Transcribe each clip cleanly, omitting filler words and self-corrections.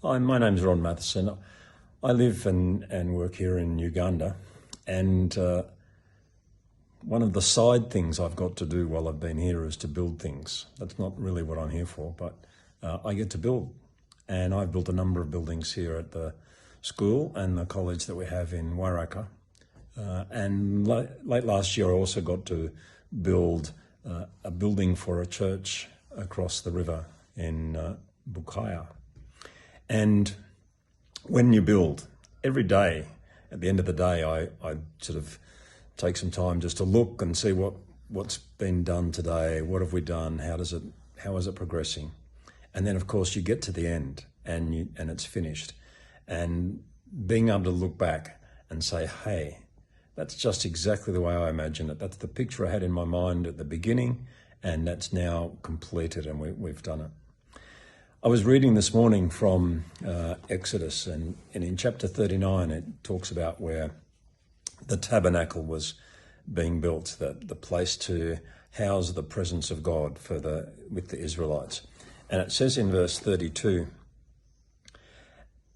Hi, my name's Ron Matheson. I live and work here in Uganda, and one of the side things I've got to do while I've been here is to build things. That's not really what I'm here for, but I get to build. And I've built a number of buildings here at the school and the college that we have in Wairaka. And late last year, I also got to build a building for a church across the river in Bukaya. And when you build, every day, at the end of the day, I sort of take some time just to look and see what's been done today, what have we done, how is it progressing? And then, of course, you get to the end and it's finished. And being able to look back and say, hey, that's just exactly the way I imagined it. That's the picture I had in my mind at the beginning, and that's now completed, and we've done it. I was reading this morning from Exodus, and in chapter 39 it talks about where the tabernacle was being built, the place to house the presence of God with the Israelites. And it says in verse 32,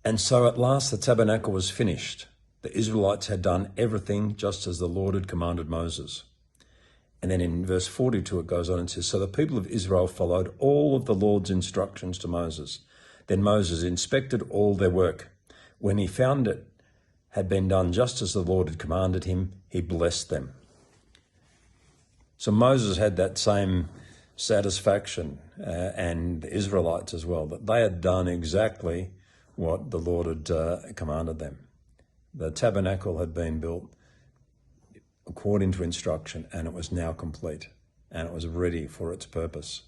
"And so at last the tabernacle was finished. The Israelites had done everything just as the Lord had commanded Moses." And then in verse 42 it goes on and says, "So the people of Israel followed all of the Lord's instructions to Moses. Then Moses inspected all their work. When he found it had been done just as the Lord had commanded him, he blessed them." So Moses had that same satisfaction, and the Israelites as well, that they had done exactly what the Lord had commanded them. The tabernacle had been built according to instruction, and it was now complete, and it was ready for its purpose.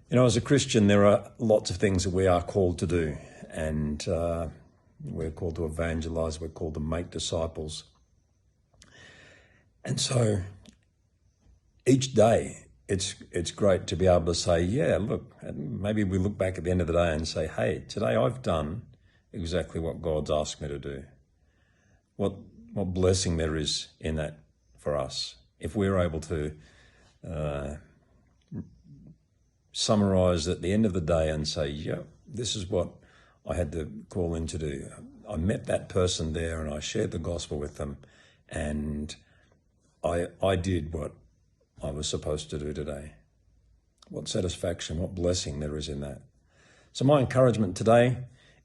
You know, as a Christian, there are lots of things that we are called to do, and we're called to evangelize, we're called to make disciples. And so each day, it's great to be able to say, yeah, look, maybe we look back at the end of the day and say, hey, today I've done exactly what God's asked me to do. What blessing there is in that for us. If we're able to summarize at the end of the day and say, yeah, this is what I had to call in to do. I met that person there and I shared the gospel with them, and I did what I was supposed to do today. What satisfaction, what blessing there is in that. So my encouragement today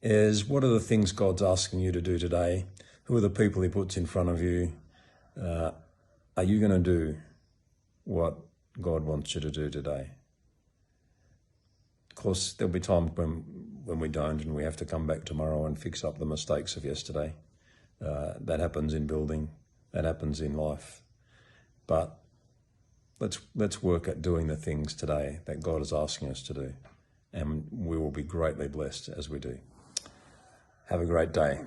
is, what are the things God's asking you to do today? Who are the people he puts in front of you? Are you going to do what God wants you to do today? Of course, there'll be times when we don't, and we have to come back tomorrow and fix up the mistakes of yesterday. That happens in building. That happens in life. But let's work at doing the things today that God is asking us to do, and we will be greatly blessed as we do. Have a great day.